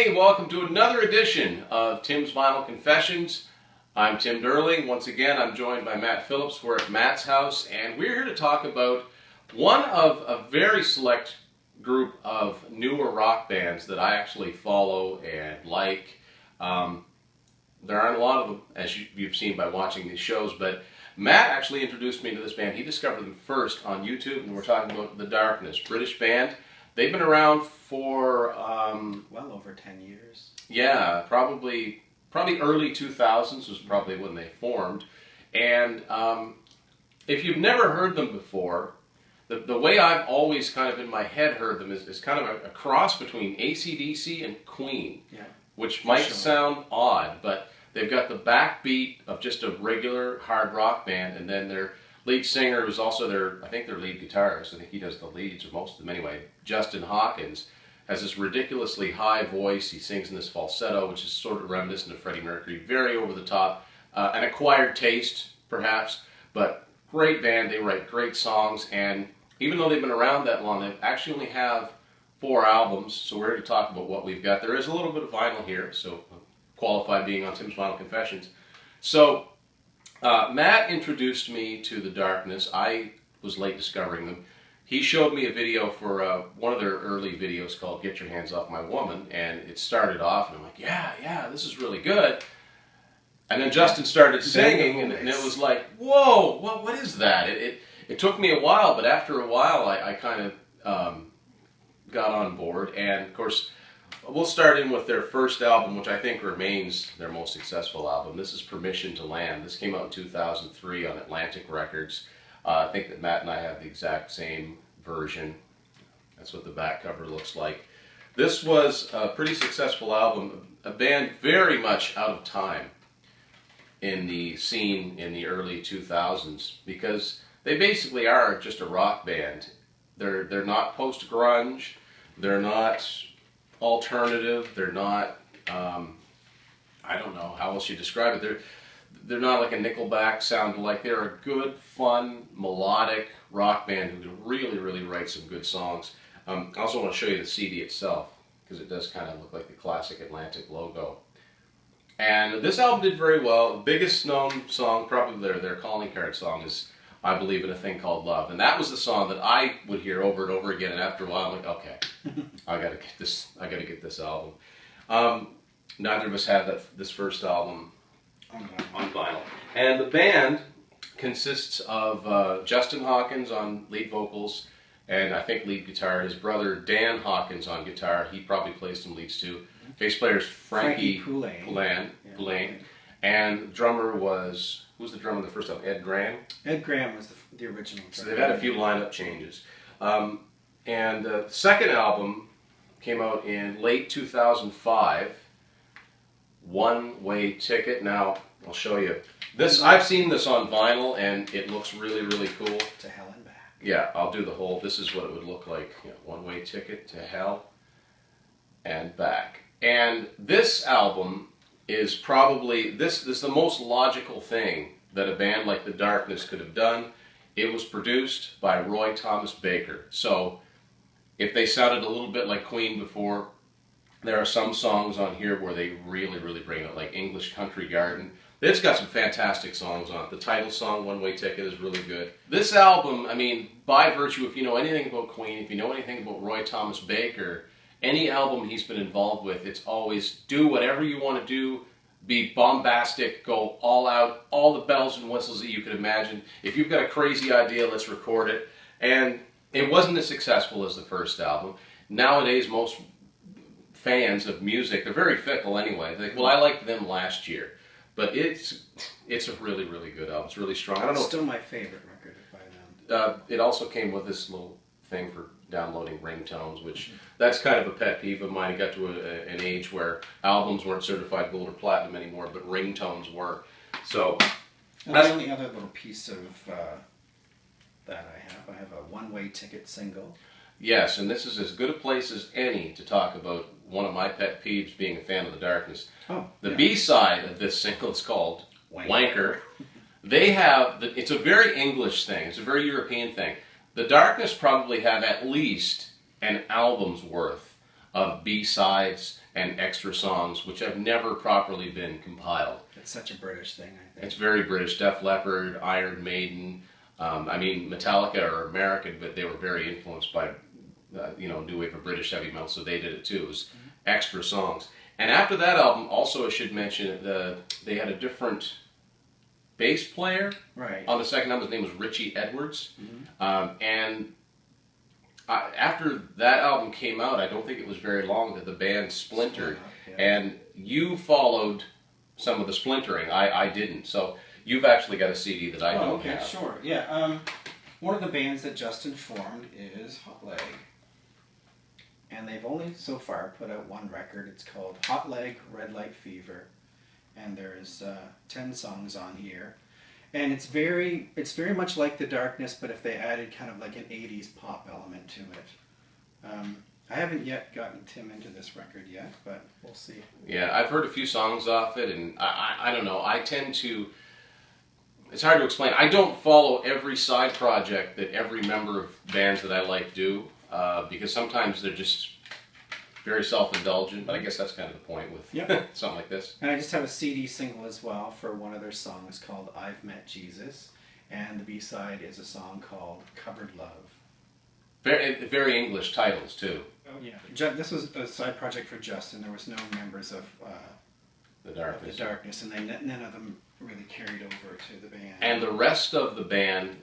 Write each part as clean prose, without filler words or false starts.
Hey, welcome to another edition of Tim's Vinyl Confessions. I'm Tim Durling. Once again, I'm joined by Matt Phillips. We're at Matt's house, and we're here to talk about one of a very select group of newer rock bands that I actually follow and like. There aren't a lot of them, as you've seen by watching these shows, but Matt actually introduced me to this band. He discovered them first on YouTube, and we're talking about The Darkness, British band. They've been around for well over 10 years. Yeah, probably early 2000s was probably when they formed. And if you've never heard them before, the way I've always kind of in my head heard them is kind of a cross between AC/DC and Queen, which might sound odd, but they've got the backbeat of just a regular hard rock band, and then their lead singer, who's also their lead guitarist, I think he does the leads, or most of them anyway, Justin Hawkins, has this ridiculously high voice. He sings in this falsetto, which is sort of reminiscent of Freddie Mercury, very over the top, an acquired taste, perhaps, but great band. They write great songs, and even though they've been around that long, they actually only have 4 albums, so we're here to talk about what we've got. There is a little bit of vinyl here, so qualified being on Tim's Vinyl Confessions. So, Matt introduced me to The Darkness. I was late discovering them. He showed me a video for one of their early videos called Get Your Hands Off My Woman, and it started off, and I'm like, yeah, this is really good. And then Justin started singing, and it was like, whoa, what is that? It took me a while, but after a while, I kind of got on board, and of course, we'll start in with their first album, which I think remains their most successful album. This is Permission to Land. This came out in 2003 on Atlantic Records. I think that Matt and I have the exact same version. That's what the back cover looks like. This was a pretty successful album, a band very much out of time in the scene in the early 2000s, because they basically are just a rock band. They're not post-grunge, they're not alternative, they're not, I don't know how else you describe it. They're not like a Nickelback sound alike. They're a good, fun, melodic rock band who can really write some good songs. I also want to show you the CD itself, because it does kind of look like the classic Atlantic logo. And this album did very well. The biggest known song, probably their calling card song, is I Believe in a Thing Called Love. And that was the song that I would hear over and over again, and after a while I'm like, okay, I gotta get this album. Neither of us had this first album on vinyl. And the band consists of Justin Hawkins on lead vocals, and I think lead guitar. His brother Dan Hawkins on guitar. He probably plays some leads too. Bass player is Frankie Poulan. And drummer was, who was the drummer of the first album? Ed Graham? Ed Graham was the original drummer. So they've had a few lineup changes. And the second album came out in late 2005, One Way Ticket. Now, I'll show you. This, I've seen this on vinyl, and it looks really cool. To Hell and Back. Yeah, I'll do the whole, this is what it would look like. One Way Ticket to Hell and Back. And this album is probably, this is the most logical thing that a band like The Darkness could have done. It was produced by Roy Thomas Baker. So, if they sounded a little bit like Queen before, there are some songs on here where they really bring it, like English Country Garden. It's got some fantastic songs on it. The title song, One Way Ticket, is really good. This album, I mean, by virtue, if you know anything about Queen, if you know anything about Roy Thomas Baker, any album he's been involved with, it's always do whatever you want to do, be bombastic, go all out, all the bells and whistles that you could imagine. If you've got a crazy idea, let's record it. And it wasn't as successful as the first album. Nowadays, most fans of music, they're very fickle anyway. They're like, well, I liked them last year. But it's a really good album. It's really strong. I don't know. It's still my favorite record by them. It also came with this little thing for downloading ringtones, which that's kind of a pet peeve of mine. It got to an age where albums weren't certified gold or platinum anymore, but ringtones were. So that's the only other little piece of that I have a One Way Ticket single. Yes, and this is as good a place as any to talk about one of my pet peeves, being a fan of The Darkness. The B-side of this single is called Lanker. They have, it's a very English thing, it's a very European thing. The Darkness probably have at least an album's worth of B-sides and extra songs, which have never properly been compiled. It's such a British thing, I think. It's very British. Def Leppard, Iron Maiden. I mean, Metallica are American, but they were very influenced by, new wave of British heavy metal, so they did it too. It was extra songs. And after that album, also I should mention, they had a different bass player. Right. On the second album. His name was Richie Edwards. And after that album came out, I don't think it was very long that the band splintered. And you followed some of the splintering. I didn't. So you've actually got a CD that I don't have. Sure. Yeah. One of the bands that Justin formed is Hot Leg. And they've only so far put out one record. It's called Hot Leg, Red Light Fever. And there's 10 songs on here. And it's very much like The Darkness, but if they added kind of like an 80s pop element to it. I haven't yet gotten Tim into this record yet, but we'll see. Yeah, I've heard a few songs off it, and I don't know. I tend to... It's hard to explain. I don't follow every side project that every member of bands that I like do, because sometimes they're just very self-indulgent, but I guess that's kind of the point with something like this. And I just have a CD single as well for one of their songs called I've Met Jesus, and the B-side is a song called Cupboard Love. Very English titles, too. Oh, yeah. This was a side project for Justin. There was no members of The Darkness. And none of them really carried over to the band. And the rest of the band,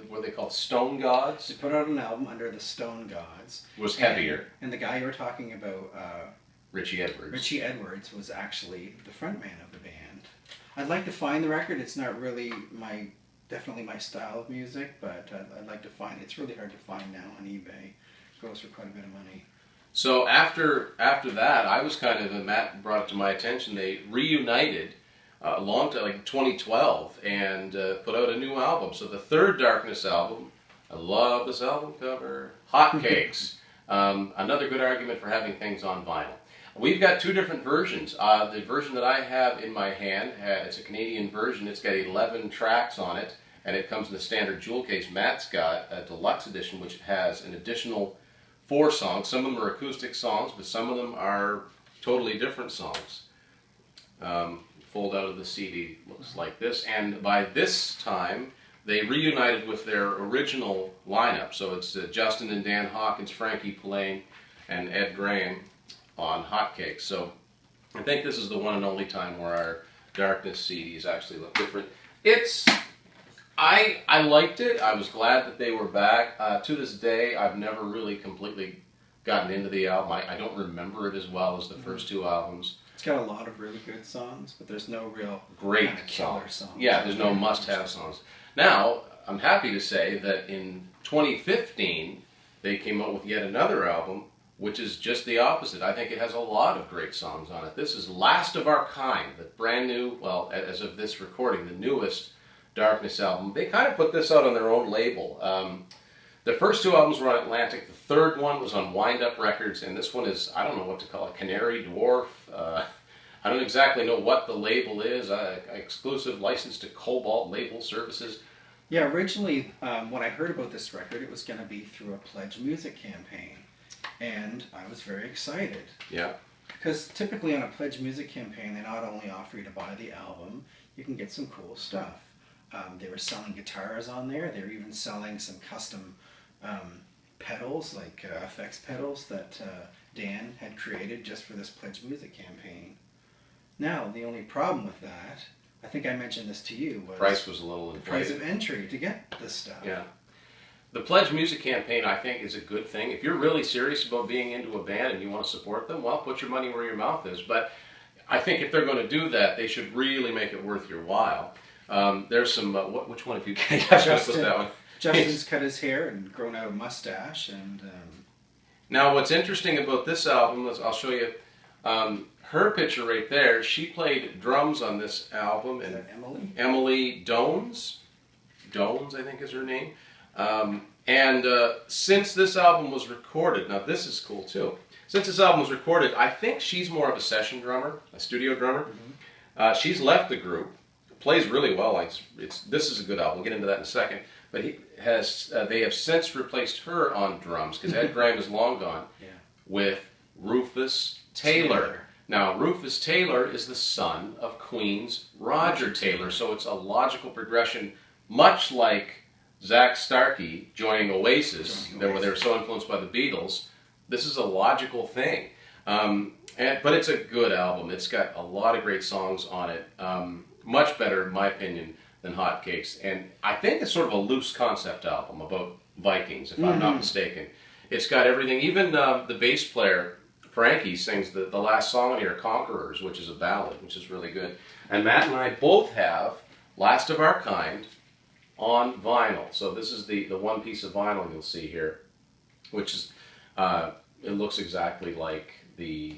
what they called Stone Gods? They put out an album under the Stone Gods. Was heavier. And the guy you were talking about, Richie Edwards. Richie Edwards was actually the frontman of the band. I'd like to find the record. It's not really definitely my style of music, but I'd like to find it. It's really hard to find now on eBay. It goes for quite a bit of money. So after that, I was kind of, and Matt brought it to my attention, they reunited a long time, like 2012, and put out a new album. So the third Darkness album, I love this album cover, Hotcakes. Another good argument for having things on vinyl. We've got two different versions. The version that I have in my hand, it's a Canadian version. It's got 11 tracks on it, and it comes in the standard jewel case. Matt's got a deluxe edition, which has an additional 4 songs. Some of them are acoustic songs, but some of them are totally different songs. Fold out of the CD looks like this, and by this time they reunited with their original lineup. So it's Justin and Dan Hawkins, Frankie Pulaine, and Ed Graham on Hotcakes. So I think this is the one and only time where our Darkness CDs actually look different. I liked it. I was glad that they were back. To this day, I've never really completely gotten into the album. I don't remember it as well as the first 2 albums. It's got a lot of really good songs, but there's no real great kind of killer songs. Yeah, there's no must-have songs. Now, I'm happy to say that in 2015, they came out with yet another album, which is just the opposite. I think it has a lot of great songs on it. This is Last of Our Kind, the brand new, well, as of this recording, the newest Darkness album. They kind of put this out on their own label. The first 2 albums were on Atlantic. The third one was on Wind Up Records, and this one is, I don't know what to call it, Canary Wharf. I don't exactly know what the label is. Exclusive license to Cobalt Label Services. Yeah, originally, when I heard about this record, it was going to be through a Pledge Music campaign, and I was very excited. Yeah. Because typically on a Pledge Music campaign, they not only offer you to buy the album, you can get some cool stuff. They were selling guitars on there. They were even selling some custom pedals, like effects pedals that Dan had created just for this Pledge Music campaign. Now, the only problem with that, I think I mentioned this to you, was price was a little inflated. The price of entry to get this stuff. Yeah. The Pledge Music campaign, I think, is a good thing. If you're really serious about being into a band and you want to support them, well, put your money where your mouth is. But I think if they're going to do that, they should really make it worth your while. There's some, which one of you guys put that one? Justin's cut his hair and grown out a mustache. And now, what's interesting about this album is, I'll show you her picture right there. She played drums on this album. Is that Emily? Emily Dones. Dones, I think is her name. Since this album was recorded, now this is cool too. Since this album was recorded, I think she's more of a session drummer, a studio drummer. Mm-hmm. She's left the group. Plays really well. This is a good album. We'll get into that in a second. But they have since replaced her on drums because Ed Graham is long gone. Yeah. With Rufus, Taylor. Now, Rufus Taylor is the son of Queen's Roger Taylor, so it's a logical progression, much like Zach Starkey joining Oasis. They were so influenced by the Beatles. This is a logical thing. But it's a good album. It's got a lot of great songs on it. Much better, in my opinion, than Hotcakes. And I think it's sort of a loose concept album about Vikings, if I'm not mistaken. It's got everything. Even the bass player, Frankie, sings the last song on here, Conquerors, which is a ballad, which is really good. And Matt and I both have Last of Our Kind on vinyl. So this is the one piece of vinyl you'll see here, which is, it looks exactly like the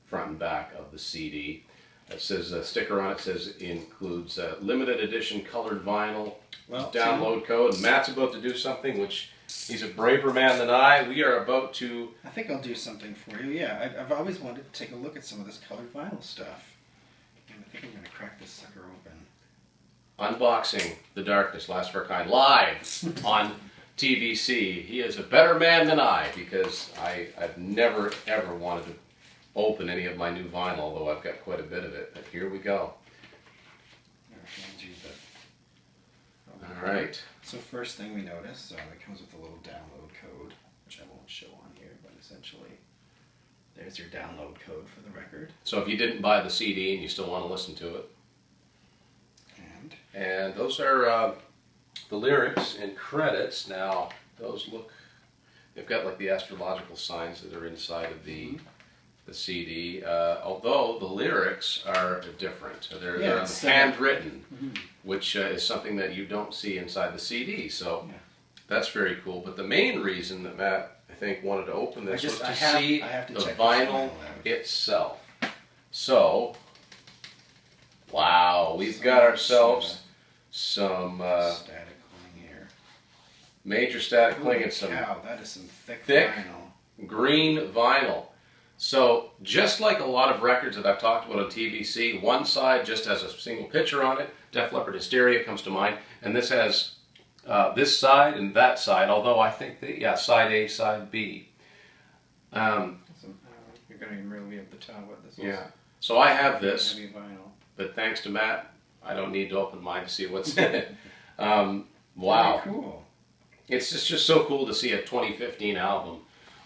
front and back of the CD. It says a sticker on it says includes limited edition colored vinyl, download code. And Matt's about to do something which he's a braver man than I. We are about to... I think I'll do something for you. Yeah, I've always wanted to take a look at some of this colored vinyl stuff. And I think I'm going to crack this sucker open. Unboxing The Darkness, Last of Our Kind, live on TVC. He is a better man than I, because I've never ever wanted to open any of my new vinyl, although I've got quite a bit of it. But here we go. All right. So first thing we notice, it comes with a little download code, which I won't show on here, but essentially there's your download code for the record. So if you didn't buy the CD and you still want to listen to it. And those are the lyrics and credits. Now, those look, they've got like the astrological signs that are inside of the CD, although the lyrics are different. They're handwritten, which is something that you don't see inside the CD, so that's very cool. But the main reason that Matt, I think, wanted to open this was to see the vinyl itself. So, wow, we've got ourselves some static cling here. Major static cling and some that is some thick vinyl. Green vinyl. So just like a lot of records that I've talked about on TVC, one side just has a single picture on it. Def Leppard Hysteria comes to mind, and this has this side and that side. Although I think side A, side B. You're going to really be able to tell what this is. Yeah. So I have this, heavy vinyl. but thanks to Matt, I don't need to open mine to see what's in it. Wow. Very cool. It's just so cool to see a 2015 album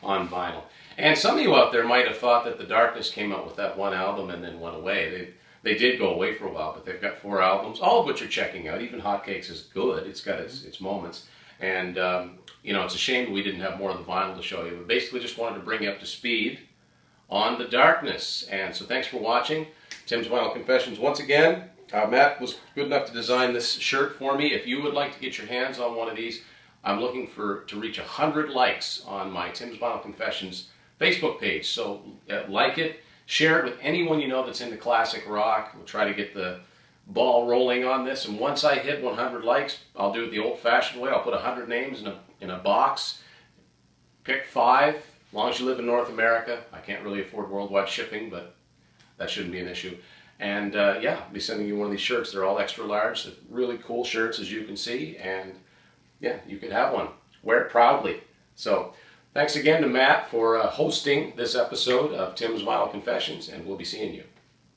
on vinyl. And some of you out there might have thought that The Darkness came out with that one album and then went away. They did go away for a while, but they've got 4 albums, all of which you're checking out. Even Hotcakes is good. It's got its moments. And, it's a shame we didn't have more of the vinyl to show you. But basically just wanted to bring you up to speed on The Darkness. And so thanks for watching Tim's Vinyl Confessions. Once again, Matt was good enough to design this shirt for me. If you would like to get your hands on one of these, I'm looking to reach 100 likes on my Tim's Vinyl Confessions Facebook page. So like it, share it with anyone you know that's into classic rock. We'll try to get the ball rolling on this. And once I hit 100 likes, I'll do it the old-fashioned way. I'll put 100 names in a box. Pick 5, as long as you live in North America. I can't really afford worldwide shipping, but that shouldn't be an issue. And I'll be sending you one of these shirts. They're all extra large. They're really cool shirts, as you can see. And yeah, you could have one. Wear it proudly. So thanks again to Matt for hosting this episode of Tim's Vinyl Confessions, and we'll be seeing you.